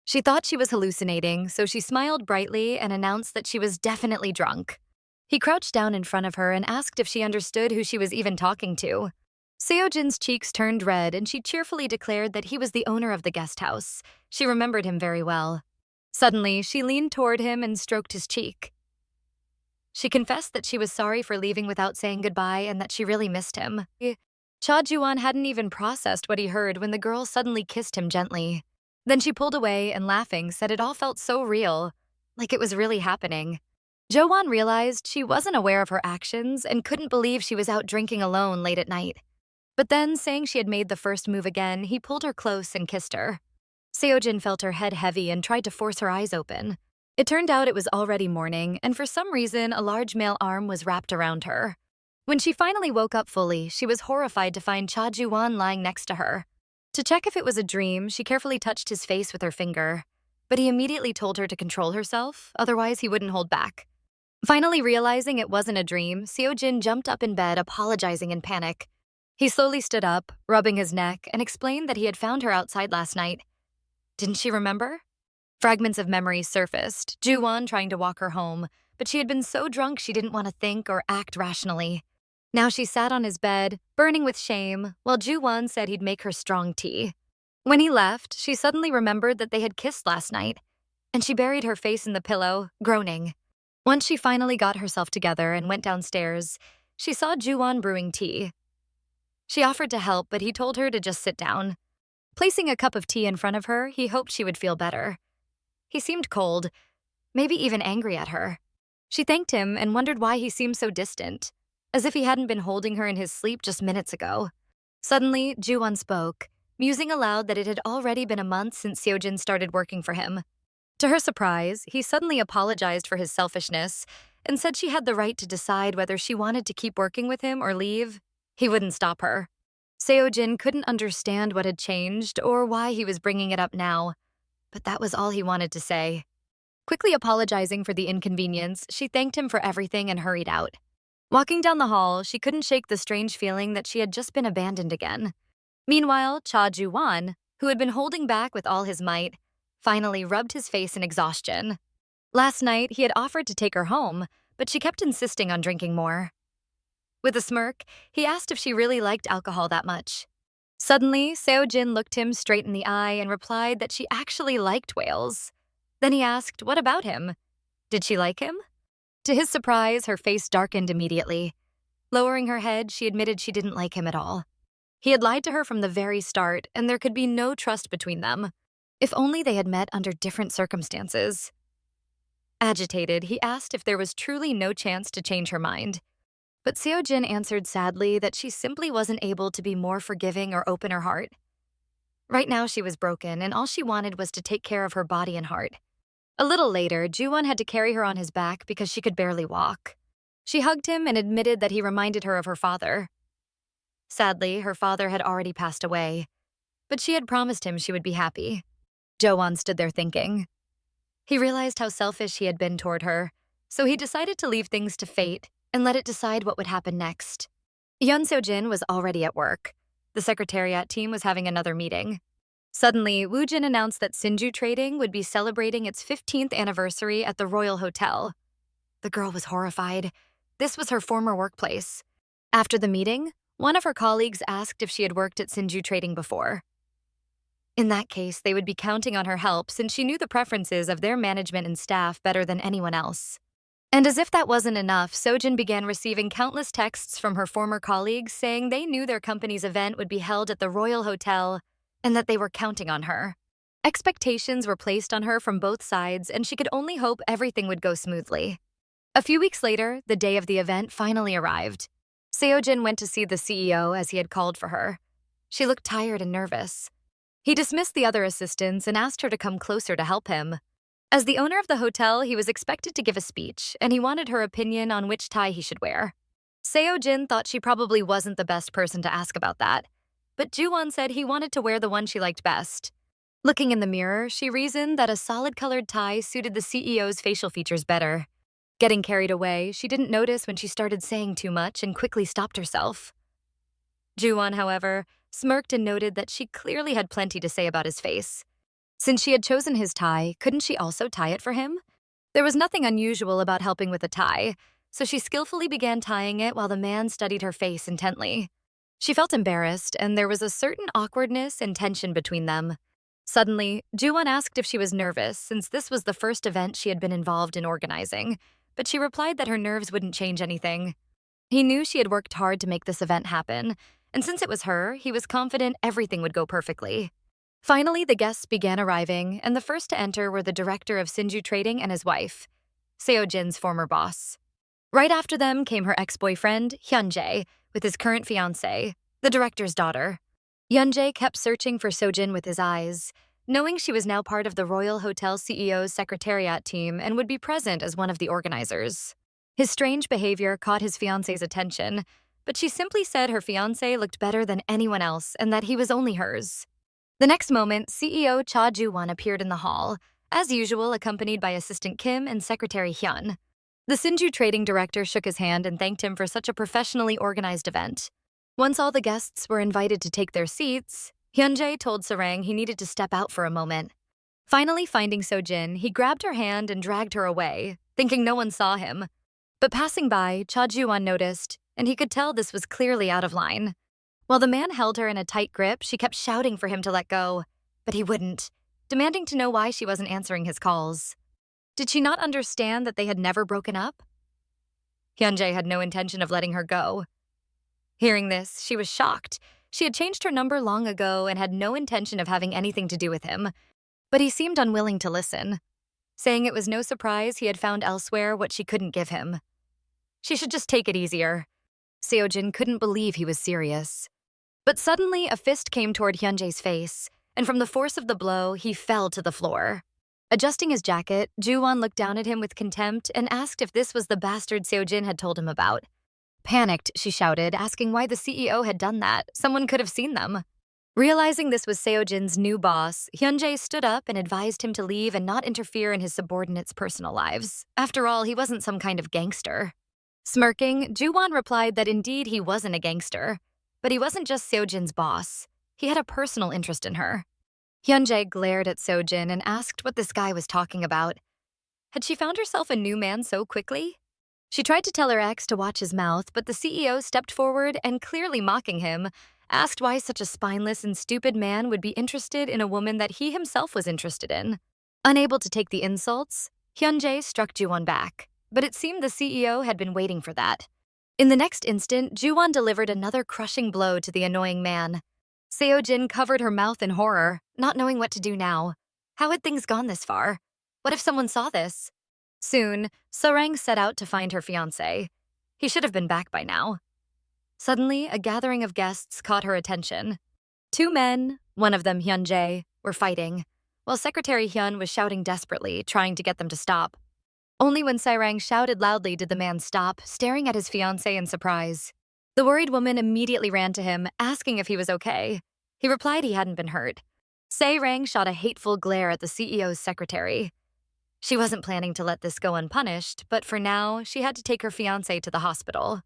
She thought she was hallucinating, so she smiled brightly and announced that she was definitely drunk. He crouched down in front of her and asked if she understood who she was even talking to. Seo Jin's cheeks turned red and she cheerfully declared that he was the owner of the guest house. She remembered him very well. Suddenly, she leaned toward him and stroked his cheek. She confessed that she was sorry for leaving without saying goodbye and that she really missed him. Cha Joo-wan hadn't even processed what he heard when the girl suddenly kissed him gently. Then she pulled away and, laughing, said it all felt so real, like it was really happening. Jo-wan realized she wasn't aware of her actions and couldn't believe she was out drinking alone late at night. But then, saying she had made the first move again, he pulled her close and kissed her. Seo Jin felt her head heavy and tried to force her eyes open. It turned out it was already morning, and for some reason, a large male arm was wrapped around her. When she finally woke up fully, she was horrified to find Cha Joo-wan lying next to her. To check if it was a dream, she carefully touched his face with her finger, but he immediately told her to control herself, otherwise he wouldn't hold back. Finally realizing it wasn't a dream, Seo Jin jumped up in bed, apologizing in panic. He slowly stood up, rubbing his neck, and explained that he had found her outside last night. Didn't she remember? Fragments of memories surfaced, Joo-wan trying to walk her home, but she had been so drunk she didn't want to think or act rationally. Now she sat on his bed, burning with shame, while Joo-wan said he'd make her strong tea. When he left, she suddenly remembered that they had kissed last night, and she buried her face in the pillow, groaning. Once she finally got herself together and went downstairs, she saw Joo-wan brewing tea. She offered to help, but he told her to just sit down. Placing a cup of tea in front of her, he hoped she would feel better. He seemed cold, maybe even angry at her. She thanked him and wondered why he seemed so distant, as if he hadn't been holding her in his sleep just minutes ago. Suddenly, Joo-wan spoke, musing aloud that it had already been a month since Seo Jin started working for him. To her surprise, he suddenly apologized for his selfishness and said she had the right to decide whether she wanted to keep working with him or leave. He wouldn't stop her. Seo Jin couldn't understand what had changed or why he was bringing it up now, but that was all he wanted to say. Quickly apologizing for the inconvenience, she thanked him for everything and hurried out. Walking down the hall, she couldn't shake the strange feeling that she had just been abandoned again. Meanwhile, Cha Joo-wan, who had been holding back with all his might, finally rubbed his face in exhaustion. Last night, he had offered to take her home, but she kept insisting on drinking more. With a smirk, he asked if she really liked alcohol that much. Suddenly, Seo Jin looked him straight in the eye and replied that she actually liked whales. Then he asked, what about him? Did she like him? To his surprise, her face darkened immediately. Lowering her head, she admitted she didn't like him at all. He had lied to her from the very start, and there could be no trust between them. If only they had met under different circumstances. Agitated, he asked if there was truly no chance to change her mind. But Seo-jin answered sadly that she simply wasn't able to be more forgiving or open her heart. Right now she was broken, and all she wanted was to take care of her body and heart. A little later, Joo-won had to carry her on his back because she could barely walk. She hugged him and admitted that he reminded her of her father. Sadly, her father had already passed away, but she had promised him she would be happy. Jo-won stood there thinking. He realized how selfish he had been toward her, so he decided to leave things to fate and let it decide what would happen next. Yeon Seo-jin was already at work. The secretariat team was having another meeting. Suddenly, Woo-jin announced that Sinju Trading would be celebrating its 15th anniversary at the Royal Hotel. The girl was horrified. This was her former workplace. After the meeting, one of her colleagues asked if she had worked at Sinju Trading before. In that case, they would be counting on her help since she knew the preferences of their management and staff better than anyone else. And as if that wasn't enough, Seo-jin began receiving countless texts from her former colleagues saying they knew their company's event would be held at the Royal Hotel and that they were counting on her. Expectations were placed on her from both sides, and she could only hope everything would go smoothly. A few weeks later, the day of the event finally arrived. Seo-jin went to see the CEO as he had called for her. She looked tired and nervous. He dismissed the other assistants and asked her to come closer to help him. As the owner of the hotel, he was expected to give a speech, and he wanted her opinion on which tie he should wear. Seo-jin thought she probably wasn't the best person to ask about that, but Joo-won said he wanted to wear the one she liked best. Looking in the mirror, she reasoned that a solid-colored tie suited the CEO's facial features better. Getting carried away, she didn't notice when she started saying too much and quickly stopped herself. Joo-won, however, smirked and noted that she clearly had plenty to say about his face. Since she had chosen his tie, couldn't she also tie it for him? There was nothing unusual about helping with a tie, so she skillfully began tying it while the man studied her face intently. She felt embarrassed, and there was a certain awkwardness and tension between them. Suddenly, Joo-won asked if she was nervous since this was the first event she had been involved in organizing, but she replied that her nerves wouldn't change anything. He knew she had worked hard to make this event happen, and since it was her, he was confident everything would go perfectly. Finally, the guests began arriving, and the first to enter were the director of Sinju Trading and his wife, Seo-jin's former boss. Right after them came her ex-boyfriend, Hyun-jae, with his current fiancée, the director's daughter. Hyun-jae kept searching for Seo-jin with his eyes, knowing she was now part of the Royal Hotel CEO's secretariat team and would be present as one of the organizers. His strange behavior caught his fiancée's attention, but she simply said her fiancé looked better than anyone else and that he was only hers. The next moment, CEO Cha Joo-wan appeared in the hall, as usual accompanied by Assistant Kim and Secretary Hyun. The Sinju Trading Director shook his hand and thanked him for such a professionally organized event. Once all the guests were invited to take their seats, Hyun-jae told Sarang he needed to step out for a moment. Finally finding Seo-jin, he grabbed her hand and dragged her away, thinking no one saw him. But passing by, Cha Joo-wan noticed, and he could tell this was clearly out of line. While the man held her in a tight grip, she kept shouting for him to let go, but he wouldn't, demanding to know why she wasn't answering his calls. Did she not understand that they had never broken up? Hyun-jae had no intention of letting her go. Hearing this, she was shocked. She had changed her number long ago and had no intention of having anything to do with him, but he seemed unwilling to listen, saying it was no surprise he had found elsewhere what she couldn't give him. She should just take it easier. Seo-jin couldn't believe he was serious. But suddenly, a fist came toward Hyun-jae's face, and from the force of the blow, he fell to the floor. Adjusting his jacket, Joo-won looked down at him with contempt and asked if this was the bastard Seo-jin had told him about. Panicked, she shouted, asking why the CEO had done that. Someone could have seen them. Realizing this was Seo-jin's new boss, Hyun-jae stood up and advised him to leave and not interfere in his subordinates' personal lives. After all, he wasn't some kind of gangster. Smirking, Joo-won replied that indeed he wasn't a gangster, but he wasn't just Seo-jin's boss. He had a personal interest in her. Hyun-jae glared at Seo-jin and asked what this guy was talking about. Had she found herself a new man so quickly? She tried to tell her ex to watch his mouth, but the CEO stepped forward and, clearly mocking him, asked why such a spineless and stupid man would be interested in a woman that he himself was interested in. Unable to take the insults, Hyun-jae struck Joo-won back, but it seemed the CEO had been waiting for that. In the next instant, Joo-won delivered another crushing blow to the annoying man. Seo-jin covered her mouth in horror, not knowing what to do now. How had things gone this far? What if someone saw this? Soon, Sarang set out to find her fiancé. He should have been back by now. Suddenly, a gathering of guests caught her attention. Two men, one of them Hyun-jae, were fighting, while Secretary Hyun was shouting desperately, trying to get them to stop. Only when Sae-rang shouted loudly did the man stop, staring at his fiancée in surprise. The worried woman immediately ran to him, asking if he was okay. He replied he hadn't been hurt. Sae-rang shot a hateful glare at the CEO's secretary. She wasn't planning to let this go unpunished, but for now, she had to take her fiancé to the hospital.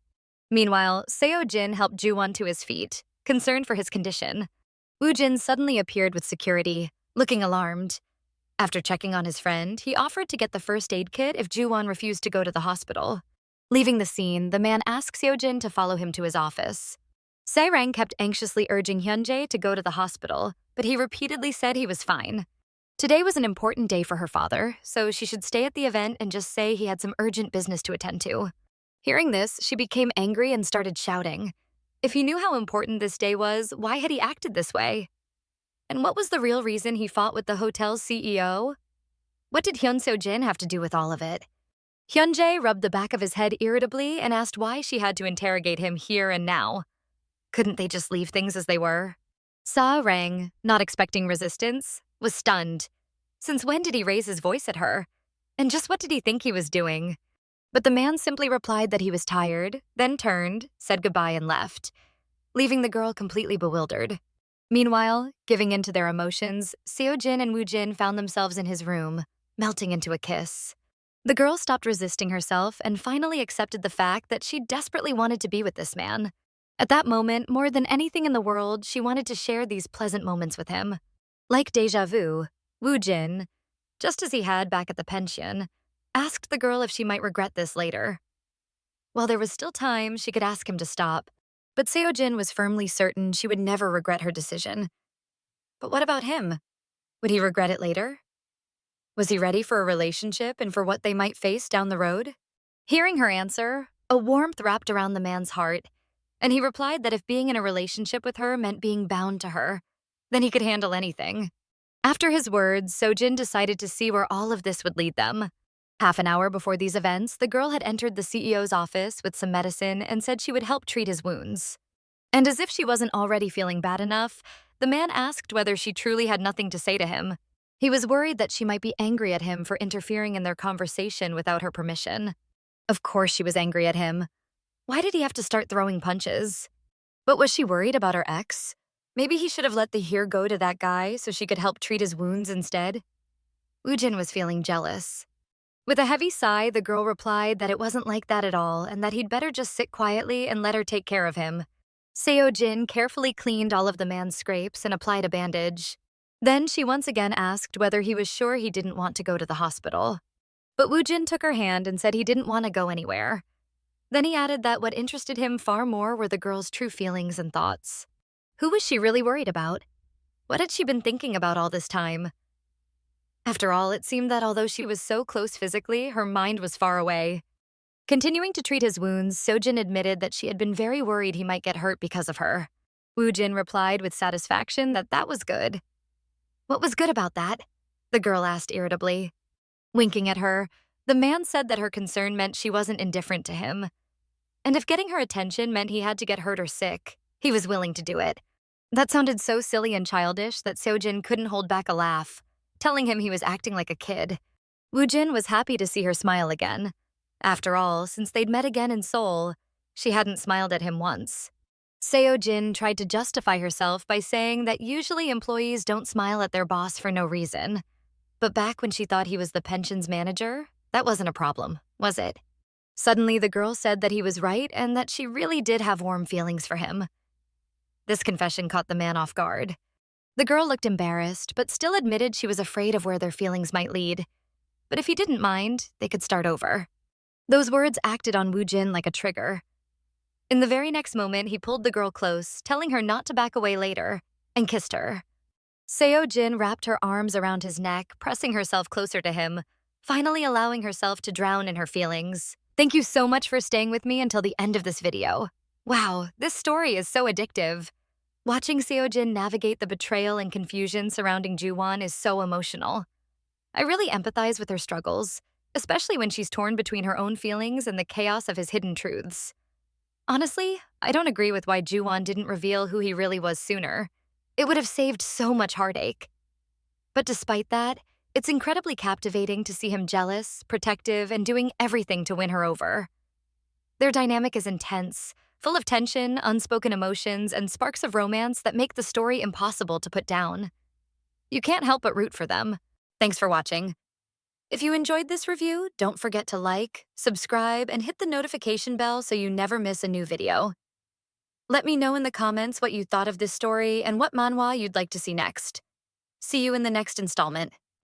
Meanwhile, Seo Jin helped Joo-wan to his feet, concerned for his condition. Woo-jin suddenly appeared with security, looking alarmed. After checking on his friend, he offered to get the first aid kit if Joo-wan refused to go to the hospital. Leaving the scene, the man asked Seo Jin to follow him to his office. Sae-rang kept anxiously urging Hyun-jae to go to the hospital, but he repeatedly said he was fine. Today was an important day for her father, so she should stay at the event and just say he had some urgent business to attend to. Hearing this, she became angry and started shouting. If he knew how important this day was, why had he acted this way? And what was the real reason he fought with the hotel's CEO? What did Hyun Seo-jin have to do with all of it? Hyun-jae rubbed the back of his head irritably and asked why she had to interrogate him here and now. Couldn't they just leave things as they were? Sae-rang, not expecting resistance, was stunned. Since when did he raise his voice at her? And just what did he think he was doing? But the man simply replied that he was tired, then turned, said goodbye and left, leaving the girl completely bewildered. Meanwhile, giving in to their emotions, Seo-jin and Woo-jin found themselves in his room, melting into a kiss. The girl stopped resisting herself and finally accepted the fact that she desperately wanted to be with this man. At that moment, more than anything in the world, she wanted to share these pleasant moments with him. Like déjà vu, Woo-jin, just as he had back at the pension, asked the girl if she might regret this later. While there was still time, she could ask him to stop, but Seo-jin was firmly certain she would never regret her decision. But what about him? Would he regret it later? Was he ready for a relationship and for what they might face down the road? Hearing her answer, a warmth wrapped around the man's heart, and he replied that if being in a relationship with her meant being bound to her, then he could handle anything. After his words, Seo-jin decided to see where all of this would lead them. Half an hour before these events, the girl had entered the CEO's office with some medicine and said she would help treat his wounds. And as if she wasn't already feeling bad enough, the man asked whether she truly had nothing to say to him. He was worried that she might be angry at him for interfering in their conversation without her permission. Of course she was angry at him. Why did he have to start throwing punches? But was she worried about her ex? Maybe he should have let the here go to that guy so she could help treat his wounds instead? Woo-jin was feeling jealous. With a heavy sigh, the girl replied that it wasn't like that at all and that he'd better just sit quietly and let her take care of him. Seo-jin carefully cleaned all of the man's scrapes and applied a bandage. Then she once again asked whether he was sure he didn't want to go to the hospital. But Woo-jin took her hand and said he didn't want to go anywhere. Then he added that what interested him far more were the girl's true feelings and thoughts. Who was she really worried about? What had she been thinking about all this time? After all, it seemed that although she was so close physically, her mind was far away. Continuing to treat his wounds, Seo-jin admitted that she had been very worried he might get hurt because of her. Woo-jin replied with satisfaction that that was good. What was good about that? The girl asked irritably. Winking at her, the man said that her concern meant she wasn't indifferent to him. And if getting her attention meant he had to get hurt or sick, he was willing to do it. That sounded so silly and childish that Seo-jin couldn't hold back a laugh, telling him he was acting like a kid. Woo-jin was happy to see her smile again. After all, since they'd met again in Seoul, she hadn't smiled at him once. Seo-jin tried to justify herself by saying that usually employees don't smile at their boss for no reason. But back when she thought he was the pension's manager, that wasn't a problem, was it? Suddenly, the girl said that he was right and that she really did have warm feelings for him. This confession caught the man off guard. The girl looked embarrassed, but still admitted she was afraid of where their feelings might lead. But if he didn't mind, they could start over. Those words acted on Woo-jin like a trigger. In the very next moment, he pulled the girl close, telling her not to back away later, and kissed her. Seo-jin wrapped her arms around his neck, pressing herself closer to him, finally allowing herself to drown in her feelings. Thank you so much for staying with me until the end of this video. Wow, this story is so addictive. Watching Seo-jin navigate the betrayal and confusion surrounding Joo-wan is so emotional. I really empathize with her struggles. especially when she's torn between her own feelings and the chaos of his hidden truths. Honestly, I don't agree with why Joo-wan didn't reveal who he really was sooner. It would have saved so much heartache. But despite that, it's incredibly captivating to see him jealous, protective, and doing everything to win her over. Their dynamic is intense, full of tension, unspoken emotions, and sparks of romance that make the story impossible to put down. You can't help but root for them. Thanks for watching. If you enjoyed this review, don't forget to like, subscribe, and hit the notification bell so you never miss a new video. Let me know in the comments what you thought of this story and what manhwa you'd like to see next. See you in the next installment.